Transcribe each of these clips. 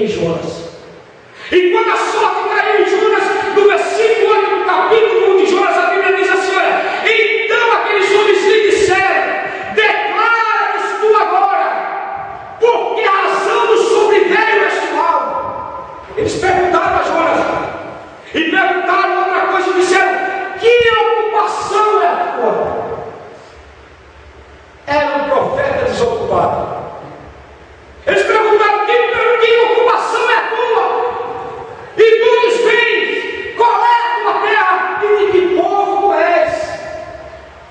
em Jonas. E quando a sorte caiu em Jonas, no versículo 8 do capítulo 1 de Jonas, a Bíblia diz assim: olha, então aqueles homens lhe disseram: declara-nos tu agora, por que razão nos sobreveio este mal? Eles perguntaram a Jonas, e perguntaram outra coisa, e disseram: que ocupação é a tua? Era um profeta desocupado. Eles perguntaram: que ocupação é a tua? E tu nos vens, qual é a tua terra e de que povo tu és?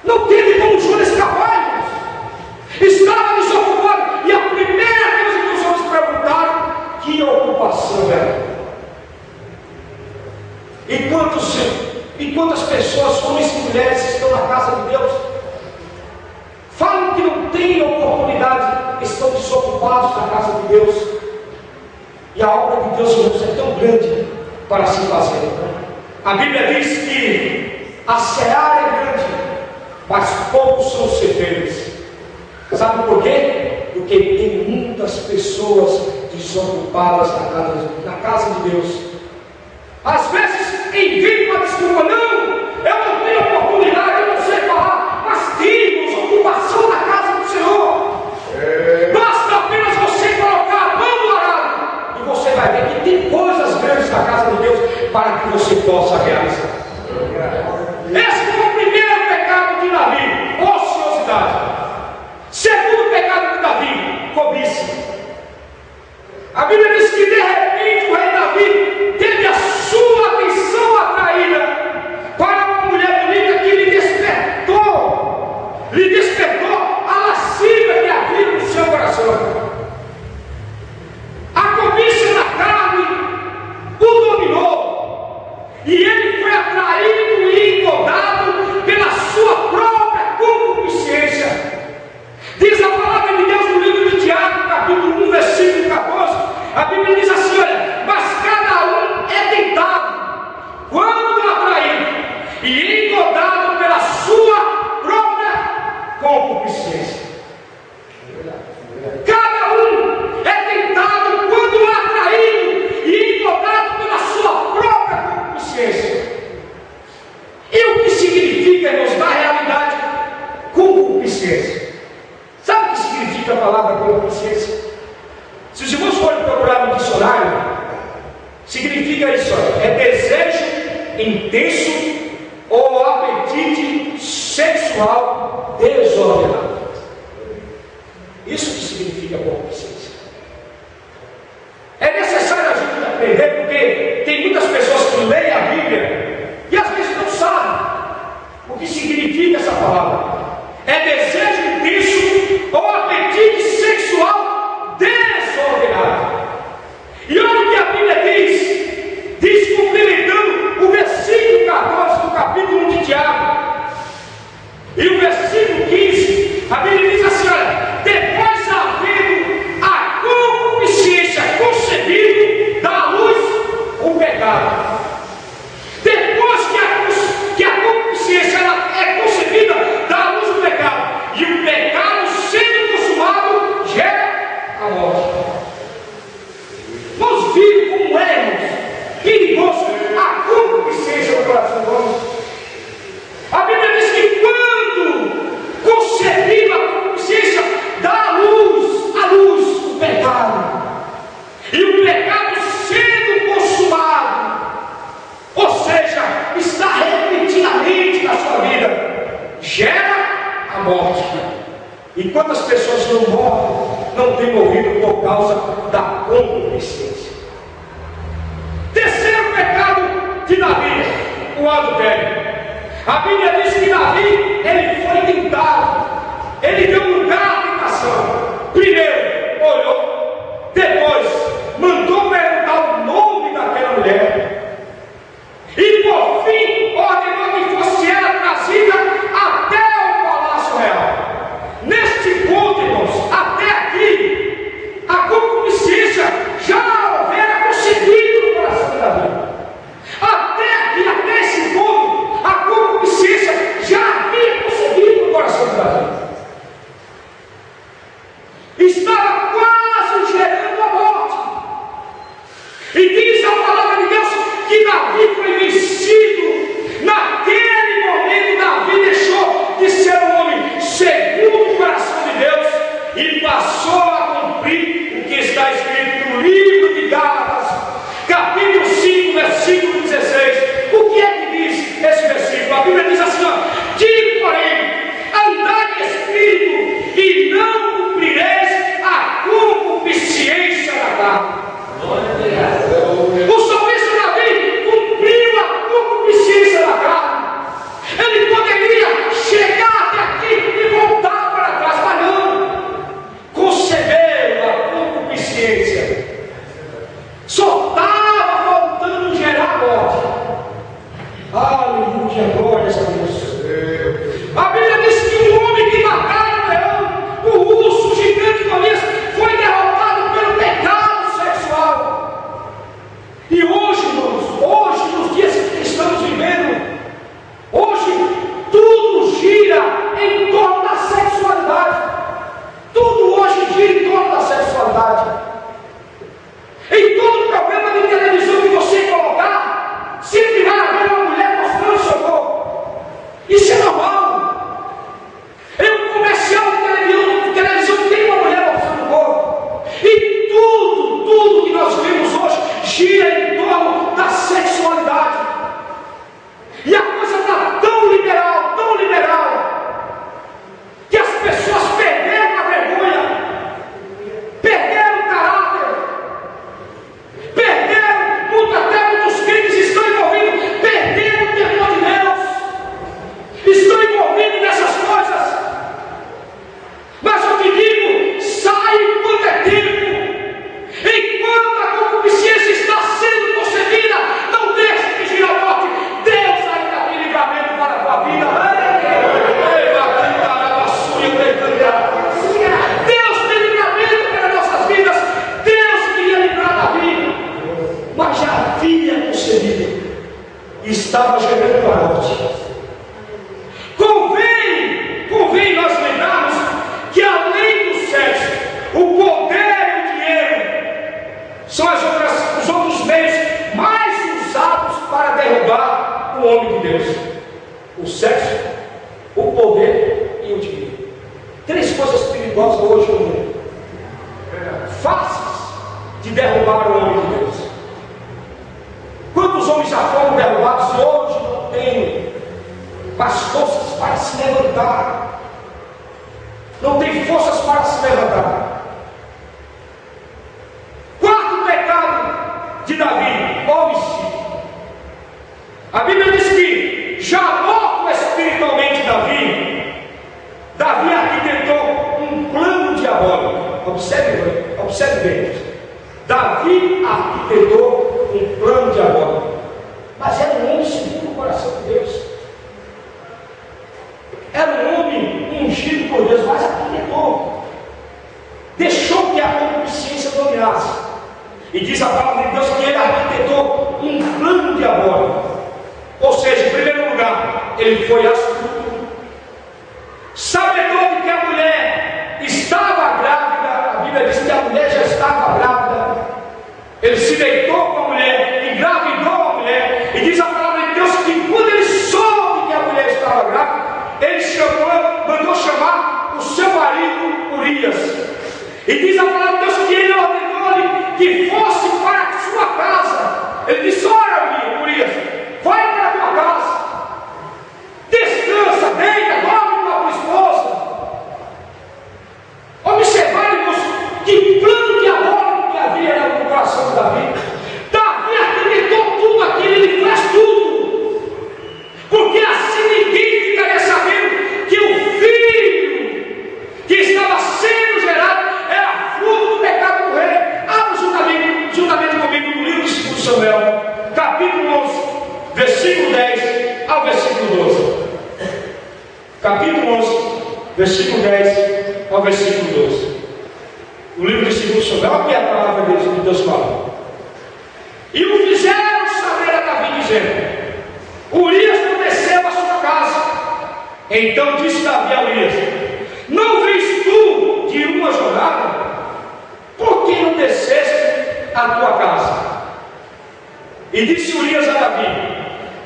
Não teve como Jonas trabalhos, estava desocupado. E a primeira coisa que os homens perguntaram: que ocupação é a tua? E quantas pessoas, homens e mulheres, estão na casa de Deus, falam que não têm oportunidade, estão desocupados na casa de Deus, e a obra de Deus, irmãos, é tão grande para se fazer. A Bíblia diz que a seara é grande, mas poucos são os ceifeiros. Sabe por quê? Porque tem muitas pessoas desocupadas na casa de Deus. Às vezes inventam uma desculpa: não, eu não tenho oportunidade, eu não sei falar. Mas temos ocupação na casa do Senhor. Basta apenas você colocar a mão no arado, e você vai ver que tem coisas grandes na casa de Deus para que você possa realizar. Esse foi o primeiro pecado de Davi: ociosidade. Segundo pecado de Davi: cobiça. A Bíblia diz que de repente o rei Davi teve a sua atenção atraída para uma mulher bonita que lhe despertou a lascívia que havia no seu coração. A cobiça da carne o dominou, e ele foi atraído e incomodado pela sua própria concupiscência. Diz a palavra de Deus no livro de Tiago, capítulo 1, versículo 14. A Bíblia diz assim: olha, mas cada um é tentado quando atraído e incomodado pela sua própria concupiscência. Cada um é tentado quando atraído e incomodado pela sua própria concupiscência. E o que significa, irmãos, na realidade, concupiscência? Sabe o que significa a palavra concupiscência? Se os irmãos forem procurar no dicionário, significa isso: é desejo intenso ou apetite sexual desordenado. Isso que significa concupiscência. É necessário a gente aprender, porque tem muitas pessoas que leem a Bíblia e às vezes não sabem o que significa essa palavra. É desejo intenso ou apetite sexual desordenado. E olha o que a Bíblia diz complementando o versículo 14 do capítulo 1 de Tiago, e o versículo 15, a Bíblia diz assim: olha, depois havendo a concupiscência concebido, dá à luz o pecado. Depois que a concupiscência ela é concebida, dá à luz o pecado, e o pecado sendo consumado gera a morte. Vamos ver como é perigoso a concupiscência do coração do homem. A Bíblia diz que quando concebida a concupiscência, dá à luz o pecado. E o pecado sendo consumado, ou seja, está repentinamente na sua vida, gera a morte. E quantas pessoas não morrem, não têm morrido por causa da concupiscência? Terceiro pecado de Davi, o adultério. A Bíblia diz que Davi, ele foi tentado, ele deu lugar à tentação. Primeiro olhou, depois mandou perguntar o nome daquela mulher, e por fim ordenou que fosse ela trazida até o palácio real. Neste ponto, irmãos, até aqui, a concupiscência já houvera concebido no coração de Davi. Até aqui, até esse ponto, a concupiscência já havia concebido no coração de Davi. Estava quase gerando a morte. Glórias a Deus. A Bíblia diz que um homem que matara o leão, o urso, o gigante Golias, foi derrotado pelo pecado sexual. E hoje, irmãos, hoje, nos dias que estamos vivendo, hoje, tudo gira em torno da sexualidade. Tudo hoje gira em torno da sexualidade. Em todo programa de televisão que você colocar, sempre vai haver uma mulher mostrando seu corpo. Isso é normal. Em um comercial de televisão tem uma mulher mostrando o corpo. E tudo que nós vemos hoje gira em torno da sexualidade. E a coisa está tão liberal, que as pessoas perderam a vergonha, perderam o caráter, perderam, muitos crentes estão envolvidos, perderam o temor de Deus, estão envolvidos nessas coisas. Mas eu te digo, sai enquanto é tempo, enquanto a concupiscência está sendo concebida, não deixe que gira a morte. Deus ainda tem livramento para a tua vida. Deus tem livramento para nossas vidas. Deus queria livrar Davi, mas já havia concebido e estava gerando a morte. Convém nós lembrarmos que além do sexo, o poder e o dinheiro são os outros meios mais usados para derrubar o homem de Deus. O sexo, o poder e o dinheiro. Três coisas perigosas hoje no mundo, fáceis de derrubar o homem de Deus. Quantos homens já foram derrubados e hoje não têm mais forças para se levantar? Não tem forças para se levantar. Quarto pecado de Davi, homicídio. A Bíblia diz que, já morto espiritualmente Davi arquitetou um plano diabólico. Observe bem. Davi arquitetou um plano diabólico. Mas era um homem segundo o coração de Deus. Era um homem ungido por Deus, mas arquitetou. Deixou que a concupiscência dominasse. E diz a palavra de Deus que ele arquitetou um plano diabólico. Ou seja, em primeiro lugar, ele foi astuto. Sabedor de que a mulher estava grávida, a Bíblia diz que a mulher já estava grávida. Ele se deitou com a mulher, engravidou a mulher, e diz a palavra de Deus que quando ele soube que a mulher estava grávida, ele mandou chamar o seu marido Urias. E diz a palavra de Deus que ele ordenou-lhe que fosse para a sua casa. Ele disse: olha, Urias, vai para a tua casa, descansa, deita, dorme com a tua esposa. Observar, irmãos, que plano diabólico que havia no coração de Davi. Davi arquitetou tudo aquilo, ele faz tudo, porque assim ninguém ficaria sabendo que o filho que estava sendo gerado era fruto do pecado do rei. Abra juntamente comigo no livro de 2 Samuel, capítulo 11, versículo 10 ao versículo 12. Capítulo 11, versículo 10 ao versículo 12. O livro de 2 Samuel, olha aqui a palavra de Deus fala. E o fizeram saber a Davi, dizendo: Urias não desceu à sua casa. Então disse Davi a Urias: não vês tu de uma jornada? Por que não desceste à tua casa? E disse Urias a Davi: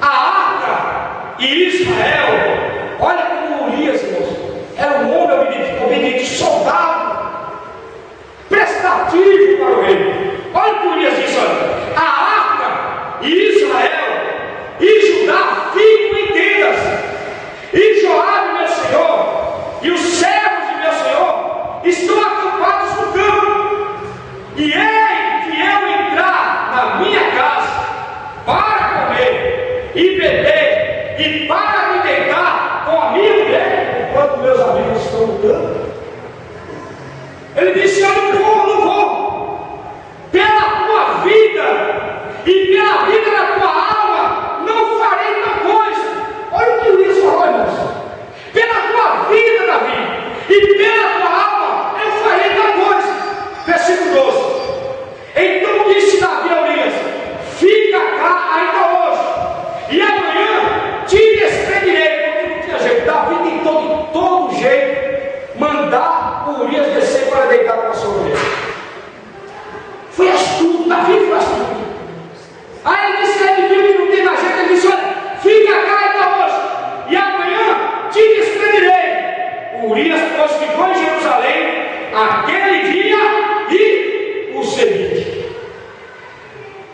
a arca e Israel. Olha como Urias, irmãos, era um homem obediente, soldado, prestativo para o rei. Olha o que Urias disse: olha, a arca e Israel e Judá ficam em tendas, e Joabe, meu senhor, e os servos de meu senhor estão acampados no campo. E ei que eu entrar na minha casa para comer e beber e para me deitar com a minha mulher, enquanto meus amigos estão lutando. Ele disse: eu não vou, pela tua vida e pela vida da tua alma, não farei tal coisa. Olha o Urias descer para deitar com a sua mulher. Foi astuto, Davi foi astuto. Aí ele disse que ele viu que não tem mais jeito, ele disse: olha, fica cá até hoje, e amanhã te despedirei. Urias, pois, ficou em Jerusalém aquele dia e o seguinte.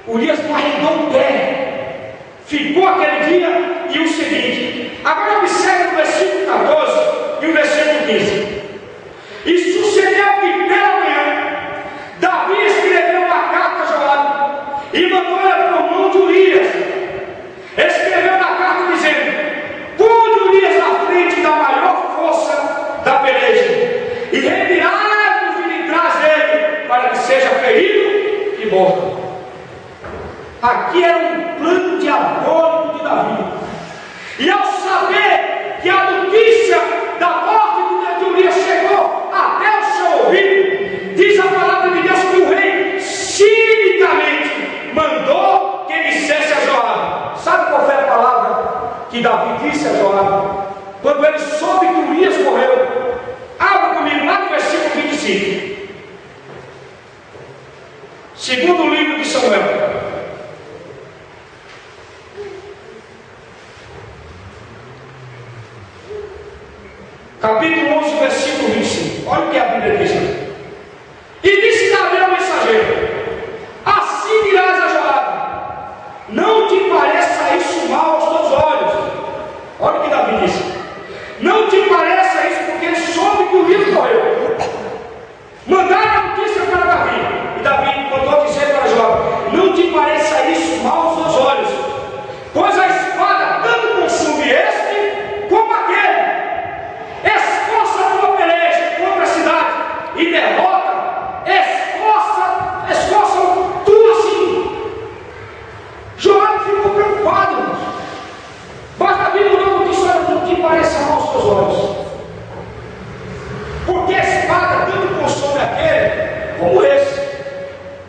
Urias não arredou o pé, ficou aquele dia e o seguinte. Agora observe o versículo 14 e o versículo 15. E sucedeu que pela manhã Davi escreveu uma carta a Joabe e mandou-a por mão de Urias. Escreveu na carta dizendo: ponde Urias na frente da maior força da peleja e retirai-vos de trás dele, para que seja ferido e morto. Aqui era um plano diabólico de Davi. E ao saber que a notícia da morte de Urias chegou até o seu ouvido, diz a palavra de Deus que o rei cinicamente mandou que dissesse a Joabe. Sabe qual foi a palavra que Davi disse a Joabe quando ele soube que Urias morreu? Abra comigo lá no versículo 25. Segundo o livro de Samuel, capítulo 11, versículo 25. Olha o que a Bíblia diz. E disse Davi ao mensageiro: assim dirás a Joabe: não te pareça isso mal aos teus olhos. Olha o que Davi disse: não te pareça isso, porque ele soube que o Urias morreu. Mandaram a notícia para Davi, e Davi mandou dizer para Joabe: não te pareça isso mal aos teus olhos, pois a espada tanto consume este como aquele. Esforça a tua peleja contra a cidade e derrota, esforça tu assim. Joabe ficou preocupado, mas Davi não disse: não te pareça mal aos teus olhos, porque a espada tanto consome aquele como esse.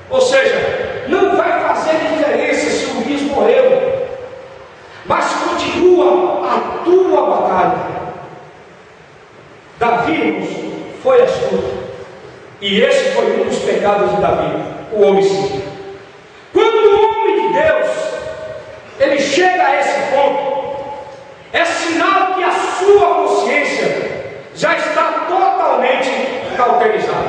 Ou seja, não vai fazer diferença se o Urias morreu, mas continua a tua batalha. Davi, irmãos, foi astuto, e esse foi um dos pecados de Davi, o homicídio. Quando o homem de Deus ele chega a esse ponto, é sinal que a sua consciência já está totalmente cauterizada.